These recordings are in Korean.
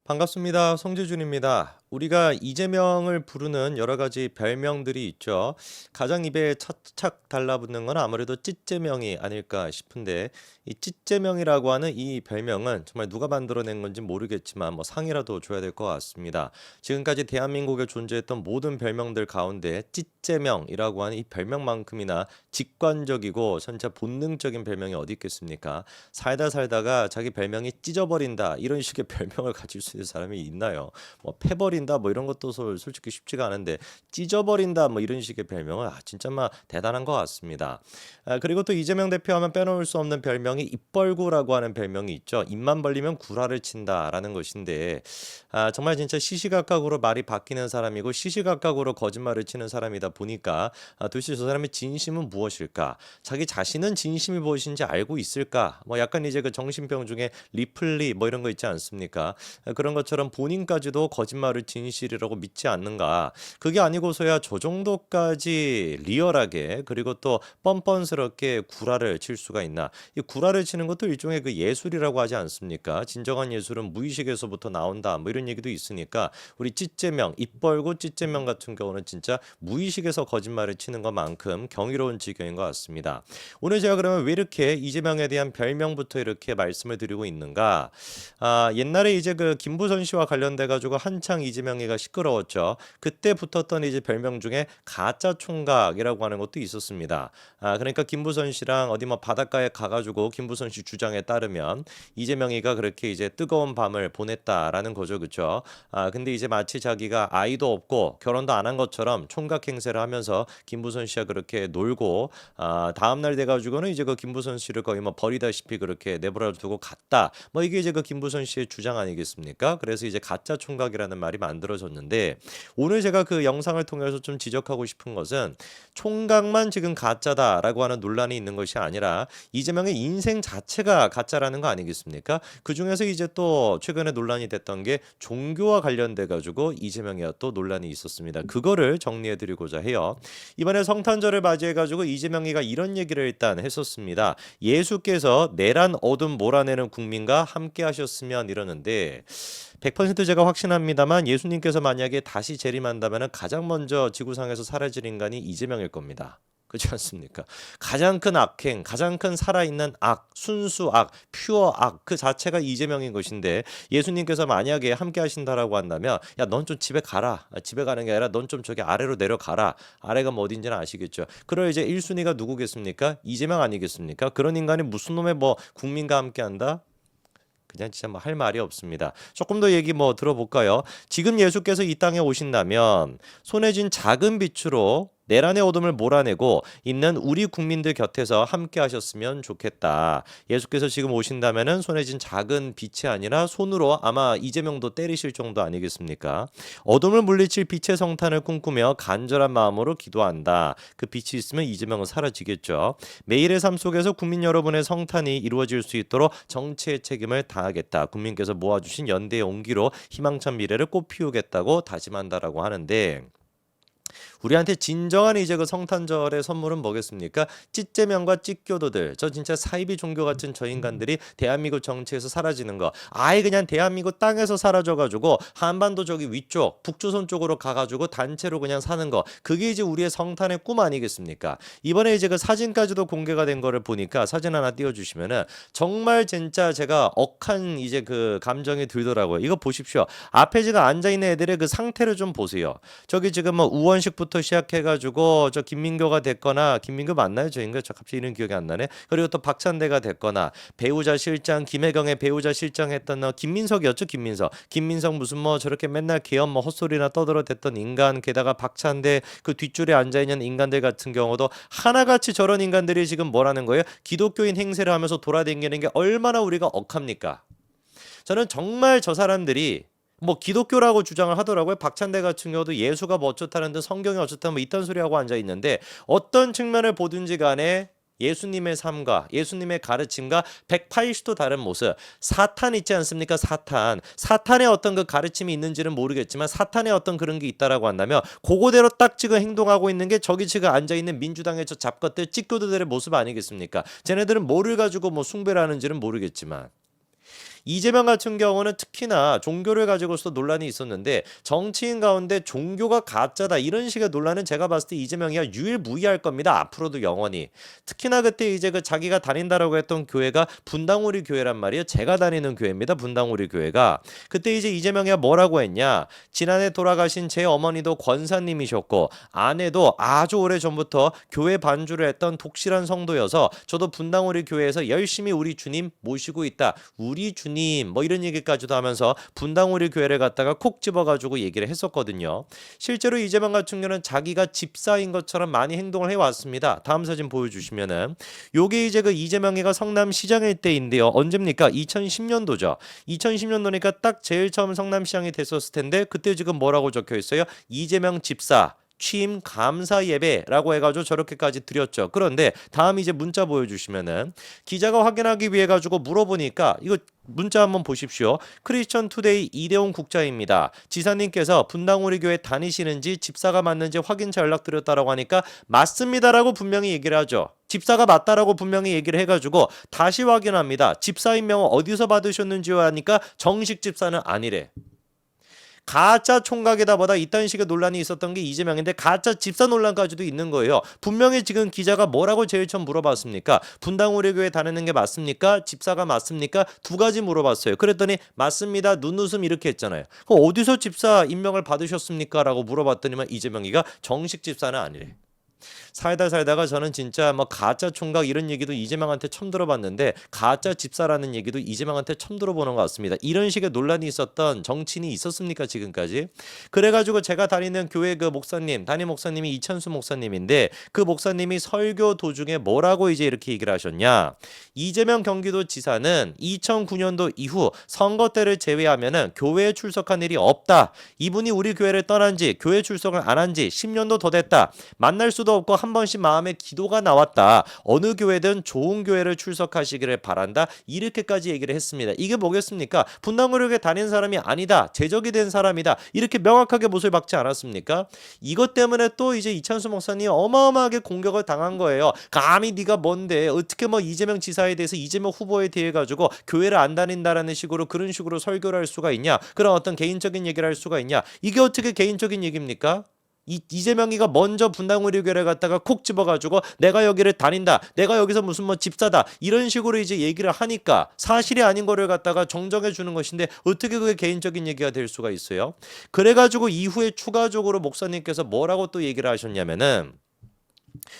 반갑습니다. 성재준입니다. 우리가 이재명을 부르는 여러 가지 별명들이 있죠. 가장 입에 착착 달라붙는 건 아무래도 찌재명이 아닐까 싶은데 이 찌재명이라고 하는 이 별명은 정말 누가 만들어낸 건지 모르겠지만 뭐 상이라도 줘야 될 것 같습니다. 지금까지 대한민국에 존재했던 모든 별명들 가운데 찌재명이라고 하는 이 별명만큼이나 직관적이고 진짜 본능적인 별명이 어디 있겠습니까? 살다 살다가 자기 별명이 찢어버린다 이런 식의 별명을 가질 수 있는 사람이 있나요? 뭐 패버린다 뭐 이런 것도 솔직히 쉽지가 않은데 찢어버린다 뭐 이런 식의 별명은 진짜 막 대단한 것 같습니다. 그리고 또 이재명 대표하면 빼놓을 수 없는 별명이 입벌구라고 하는 별명이 있죠. 입만 벌리면 구라를 친다라는 것인데 정말 진짜 시시각각으로 말이 바뀌는 사람이고 시시각각으로 거짓말을 치는 사람이다 보니까 도대체 저 사람의 진심은 무엇일까? 자기 자신은 진심이 무엇인지 알고 있을까? 뭐 약간 이제 그 정신병 중에 리플리 뭐 이런 거 있지 않습니까? 그런 것처럼 본인까지도 거짓말을 진실이라고 믿지 않는가? 그게 아니고서야 저 정도까지 리얼하게 그리고 또 뻔뻔스럽게 구라를 칠 수가 있나? 이 구라를 치는 것도 일종의 그 예술이라고 하지 않습니까? 진정한 예술은 무의식에서부터 나온다. 뭐 이런 얘기도 있으니까 우리 찌재명, 입 벌고 찌재명 같은 경우는 진짜 무의식에서 거짓말을 치는 것만큼 경이로운 지경인 것 같습니다. 오늘 제가 그러면 왜 이렇게 이재명에 대한 별명부터 이렇게 말씀을 드리고 있는가? 옛날에 이제 그 김부선 씨와 관련돼 가지고 한창 이재명이가 시끄러웠죠. 그때 붙었던 이제 별명 중에 가짜 총각이라고 하는 것도 있었습니다. 그러니까 김부선 씨랑 어디 뭐 바닷가에 가가지고 김부선 씨 주장에 따르면 이재명이가 그렇게 이제 뜨거운 밤을 보냈다라는 거죠, 그렇죠? 근데 이제 마치 자기가 아이도 없고 결혼도 안 한 것처럼 총각 행세를 하면서 김부선 씨와 그렇게 놀고 다음 날 돼가지고는 이제 그 김부선 씨를 거의 뭐 버리다시피 그렇게 내버려 두고 갔다. 뭐 이게 이제 그 김부선 씨의 주장 아니겠습니까? 그래서 이제 가짜 총각이라는 말이 만들어졌는데 오늘 제가 그 영상을 통해서 좀 지적하고 싶은 것은 총각만 지금 가짜다라고 하는 논란이 있는 것이 아니라 이재명의 인생 자체가 가짜라는 거 아니겠습니까? 그 중에서 이제 또 최근에 논란이 됐던 게 종교와 관련돼 가지고 이재명이와 또 논란이 있었습니다. 그거를 정리해 드리고자 해요. 이번에 성탄절을 맞이해 가지고 이재명이가 이런 얘기를 일단 했었습니다. 예수께서 내란 어둠 몰아내는 국민과 함께 하셨으면 이러는데 100% 제가 확신합니다만 예수님께서 만약에 다시 재림한다면 가장 먼저 지구상에서 사라질 인간이 이재명일 겁니다. 그렇지 않습니까? 가장 큰 악행, 가장 큰 살아있는 악, 순수 악, 퓨어 악 그 자체가 이재명인 것인데 예수님께서 만약에 함께 하신다라고 한다면 야, 넌 좀 집에 가라. 집에 가는 게 아니라 넌 좀 저기 아래로 내려가라. 아래가 뭐 어딘지는 아시겠죠. 그럼 이제 1순위가 누구겠습니까? 이재명 아니겠습니까? 그런 인간이 무슨 놈의 뭐 국민과 함께 한다? 그냥 진짜 뭐 할 말이 없습니다. 조금 더 얘기 뭐 들어볼까요? 지금 예수께서 이 땅에 오신다면 손에 쥔 작은 빛으로 내란의 어둠을 몰아내고 있는 우리 국민들 곁에서 함께 하셨으면 좋겠다. 예수께서 지금 오신다면은 손에 쥔 작은 빛이 아니라 손으로 아마 이재명도 때리실 정도 아니겠습니까? 어둠을 물리칠 빛의 성탄을 꿈꾸며 간절한 마음으로 기도한다. 그 빛이 있으면 이재명은 사라지겠죠. 매일의 삶 속에서 국민 여러분의 성탄이 이루어질 수 있도록 정치의 책임을 다하겠다. 국민께서 모아주신 연대의 온기로 희망찬 미래를 꽃피우겠다고 다짐한다라고 하는데 우리한테 진정한 이제 그 성탄절의 선물은 뭐겠습니까? 찌재명과 찌교도들. 저 진짜 사이비 종교 같은 저 인간들이 대한민국 정치에서 사라지는 거. 아예 그냥 대한민국 땅에서 사라져가지고 한반도 저기 위쪽 북조선 쪽으로 가가지고 단체로 그냥 사는 거. 그게 이제 우리의 성탄의 꿈 아니겠습니까? 이번에 이제 그 사진까지도 공개가 된 거를 보니까 사진 하나 띄워주시면은 정말 진짜 제가 억한 이제 그 감정이 들더라고요. 이거 보십시오. 앞에 지금 앉아있는 애들의 그 상태를 좀 보세요. 저기 지금 뭐 우원식부터 시작해가지고 저 김민교가 됐거나 김민교 맞나요? 저인가? 저 갑자기 이름 기억이 안 나네. 그리고 또 박찬대가 됐거나 배우자 실장 김혜경의 배우자 실장 했던 김민석이었죠. 김민석 무슨 뭐 저렇게 맨날 개엄 뭐 헛소리나 떠들어댔던 인간 게다가 박찬대 그 뒷줄에 앉아있는 인간들 같은 경우도 하나같이 저런 인간들이 지금 뭐라는 거예요? 기독교인 행세를 하면서 돌아다니는 게 얼마나 우리가 억합니까? 저는 정말 저 사람들이 뭐 기독교라고 주장을 하더라고요. 박찬대 같은 경우도 예수가 뭐 어쩌다는 듯 성경이 어쩌다 뭐 이딴 소리 하고 앉아 있는데 어떤 측면을 보든지 간에 예수님의 삶과 예수님의 가르침과 180도 다른 모습. 사탄 있지 않습니까? 사탄의 어떤 그 가르침이 있는지는 모르겠지만 사탄의 어떤 그런 게 있다라고 한다면 그거대로 딱 지금 행동하고 있는 게 저기 지금 앉아있는 민주당의 저 잡것들 찌꺼들의 모습 아니겠습니까? 쟤네들은 뭐를 가지고 뭐 숭배를 하는지는 모르겠지만 이재명 같은 경우는 특히나 종교를 가지고서 논란이 있었는데 정치인 가운데 종교가 가짜다 이런 식의 논란은 제가 봤을 때 이재명이가 유일무이할 겁니다. 앞으로도 영원히. 특히나 그때 이제 그 자기가 다닌다라고 했던 교회가 분당우리 교회란 말이에요. 제가 다니는 교회입니다. 분당우리 교회가. 그때 이제 이재명이가 뭐라고 했냐? 지난해 돌아가신 제 어머니도 권사님이셨고 아내도 아주 오래 전부터 교회 반주를 했던 독실한 성도여서 저도 분당우리 교회에서 열심히 우리 주님 모시고 있다. 우리 주님 뭐 이런 얘기까지도 하면서 분당우리 교회를 갖다가 콕 집어가지고 얘기를 했었거든요. 실제로 이재명 같은 경우는 자기가 집사인 것처럼 많이 행동을 해왔습니다. 다음 사진 보여주시면은 요게 이제 그 이재명이가 성남시장일 때인데요. 언제입니까? 2010년도죠. 2010년도니까 딱 제일 처음 성남시장이 됐었을 텐데 그때 지금 뭐라고 적혀 있어요? 이재명 집사 취임 감사 예배라고 해가지고 저렇게까지 드렸죠. 그런데 다음 이제 문자 보여주시면은 기자가 확인하기 위해 가지고 물어보니까 이거 문자 한번 보십시오. 크리스천 투데이 이대용 국장입니다. 지사님께서 분당우리 교회 다니시는지 집사가 맞는지 확인차 연락드렸다라고 하니까 맞습니다라고 분명히 얘기를 하죠. 집사가 맞다라고 분명히 얘기를 해가지고 다시 확인합니다. 집사 임명을 어디서 받으셨는지요 하니까 정식 집사는 아니래. 가짜 총각이다 보다 이딴 식의 논란이 있었던 게 이재명인데 가짜 집사 논란까지도 있는 거예요. 분명히 지금 기자가 뭐라고 제일 처음 물어봤습니까? 분당우리교회 다니는 게 맞습니까? 집사가 맞습니까? 두 가지 물어봤어요. 그랬더니 맞습니다. 눈웃음 이렇게 했잖아요. 그럼 어디서 집사 임명을 받으셨습니까? 라고 물어봤더니만 이재명이가 정식 집사는 아니래. 살다가 저는 진짜 뭐 가짜 총각 이런 얘기도 이재명한테 처음 들어봤는데 가짜 집사라는 얘기도 이재명한테 처음 들어보는 것 같습니다. 이런 식의 논란이 있었던 정치인이 있었습니까 지금까지? 그래가지고 제가 다니는 교회 그 목사님 담임 목사님이 이천수 목사님인데 그 목사님이 설교 도중에 뭐라고 이제 이렇게 얘기를 하셨냐? 이재명 경기도지사는 2009년도 이후 선거 때를 제외하면은 교회에 출석한 일이 없다. 이분이 우리 교회를 떠난 지 교회 출석을 안 한 지 10년도 더 됐다. 만날 수도 없고 한 번씩 마음에 기도가 나왔다. 어느 교회든 좋은 교회를 출석하시기를 바란다. 이렇게까지 얘기를 했습니다. 이게 뭐겠습니까? 분당구역에 다닌 사람이 아니다. 제적이 된 사람이다. 이렇게 명확하게 못을 박지 않았습니까? 이것 때문에 또 이제 이찬수 목사님이 어마어마하게 공격을 당한 거예요. 감히 네가 뭔데 어떻게 뭐 이재명 지사에 대해서 이재명 후보에 대해 가지고 교회를 안 다닌다라는 식으로 그런 식으로 설교를 할 수가 있냐? 그런 어떤 개인적인 얘기를 할 수가 있냐? 이게 어떻게 개인적인 얘기입니까? 이재명이가 먼저 분당우리 교회를 갖다가 콕 집어가지고 내가 여기를 다닌다, 내가 여기서 무슨 뭐 집사다 이런 식으로 이제 얘기를 하니까 사실이 아닌 거를 갖다가 정정해 주는 것인데 어떻게 그게 개인적인 얘기가 될 수가 있어요? 그래가지고 이후에 추가적으로 목사님께서 뭐라고 또 얘기를 하셨냐면은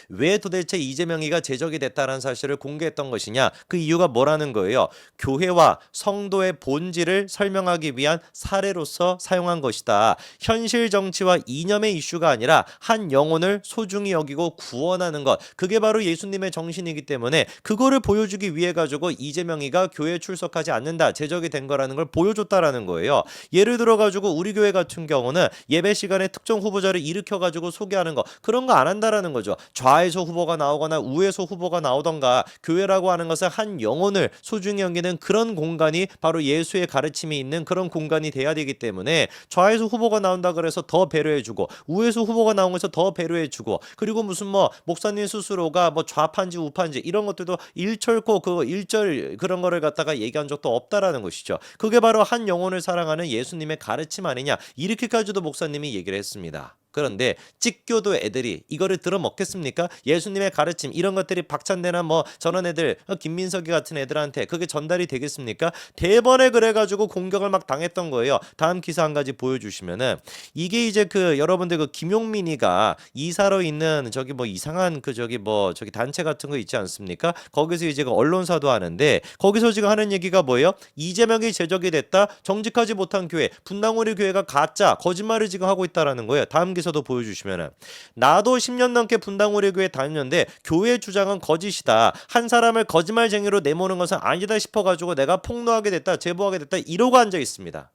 왜 도대체 이재명이가 제적이 됐다는 사실을 공개했던 것이냐? 그 이유가 뭐라는 거예요? 교회와 성도의 본질을 설명하기 위한 사례로서 사용한 것이다. 현실 정치와 이념의 이슈가 아니라 한 영혼을 소중히 여기고 구원하는 것. 그게 바로 예수님의 정신이기 때문에 그거를 보여주기 위해 가지고 이재명이가 교회에 출석하지 않는다. 제적이 된 거라는 걸 보여줬다라는 거예요. 예를 들어 가지고 우리 교회 같은 경우는 예배 시간에 특정 후보자를 일으켜 가지고 소개하는 거 그런 거 안 한다라는 거죠. 좌에서 후보가 나오거나 우에서 후보가 나오던가 교회라고 하는 것은 한 영혼을 소중히 여기는 그런 공간이 바로 예수의 가르침이 있는 그런 공간이 돼야 되기 때문에 좌에서 후보가 나온다 그래서 더 배려해주고 우에서 후보가 나온 것에서 더 배려해주고 그리고 무슨 뭐 목사님 스스로가 뭐 좌판지 우판지 이런 것들도 일철코 그 일절 그런 거를 갖다가 얘기한 적도 없다라는 것이죠. 그게 바로 한 영혼을 사랑하는 예수님의 가르침 아니냐 이렇게까지도 목사님이 얘기를 했습니다. 그런데 찍교도 애들이 이거를 들어먹겠습니까? 예수님의 가르침 이런 것들이 박찬대나 뭐 저런 애들 김민석이 같은 애들한테 그게 전달이 되겠습니까? 대번에 그래가지고 공격을 막 당했던 거예요. 다음 기사 한 가지 보여주시면은 이게 이제 그 여러분들 그 김용민이가 이사로 있는 저기 뭐 이상한 그 저기 뭐 저기 단체 같은 거 있지 않습니까? 거기서 이제 그 언론사도 하는데 거기서 지금 하는 얘기가 뭐예요? 이재명이 제적이 됐다. 정직하지 못한 교회 분당우리 교회가 가짜 거짓말을 지금 하고 있다라는 거예요. 다음 기사도 보여주시면은 나도 10년 넘게 분당우리 교회 다녔는데 교회 주장은 거짓이다. 한 사람을 거짓말쟁이로 내모는 것은 아니다 싶어가지고 내가 폭로하게 됐다 제보하게 됐다 이러고 앉아 있습니다.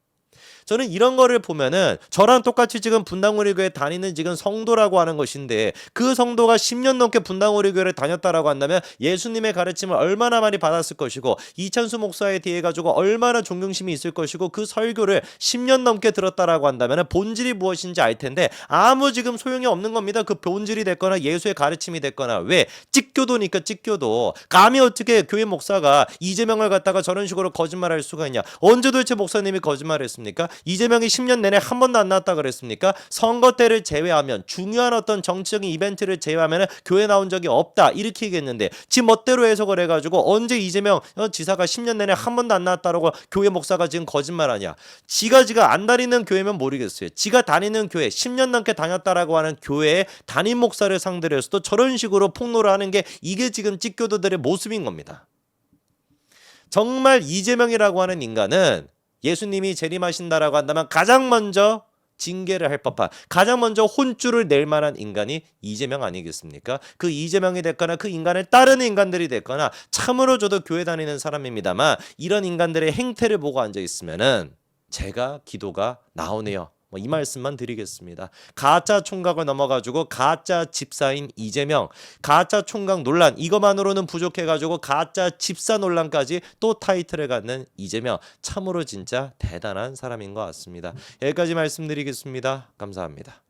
저는 이런 거를 보면은 저랑 똑같이 지금 분당우리 교회 다니는 지금 성도라고 하는 것인데 그 성도가 10년 넘게 분당우리 교회를 다녔다라고 한다면 예수님의 가르침을 얼마나 많이 받았을 것이고 이찬수 목사에 대해 가지고 얼마나 존경심이 있을 것이고 그 설교를 10년 넘게 들었다라고 한다면 본질이 무엇인지 알 텐데 아무 지금 소용이 없는 겁니다. 그 본질이 됐거나 예수의 가르침이 됐거나. 왜? 찢교도니까 찢교도. 감히 어떻게 교회 목사가 이재명을 갖다가 저런 식으로 거짓말할 수가 있냐? 언제 도대체 목사님이 거짓말했습니까? 이재명이 10년 내내 한 번도 안 나왔다 그랬습니까? 선거 때를 제외하면 중요한 어떤 정치적인 이벤트를 제외하면 교회 나온 적이 없다 이렇게 얘기했는데 지 멋대로 해석을 해가지고 언제 이재명 지사가 10년 내내 한 번도 안 나왔다라고 교회 목사가 지금 거짓말하냐? 지가 안 다니는 교회면 모르겠어요. 지가 다니는 교회 10년 넘게 다녔다라고 하는 교회의 담임 목사를 상대로 해서도 저런 식으로 폭로를 하는 게 이게 지금 찢교도들의 모습인 겁니다. 정말 이재명이라고 하는 인간은 예수님이 재림하신다라고 한다면 가장 먼저 징계를 할 법한, 가장 먼저 혼쭐을 낼 만한 인간이 이재명 아니겠습니까? 그 이재명이 됐거나 그 인간을 따르는 인간들이 됐거나 참으로 저도 교회 다니는 사람입니다만 이런 인간들의 행태를 보고 앉아 있으면은 제가 기도가 나오네요. 이 말씀만 드리겠습니다. 가짜 총각을 넘어가지고 가짜 집사인 이재명, 가짜 총각 논란 이것만으로는 부족해가지고 가짜 집사 논란까지 또 타이틀을 갖는 이재명, 참으로 진짜 대단한 사람인 것 같습니다. 여기까지 말씀드리겠습니다. 감사합니다.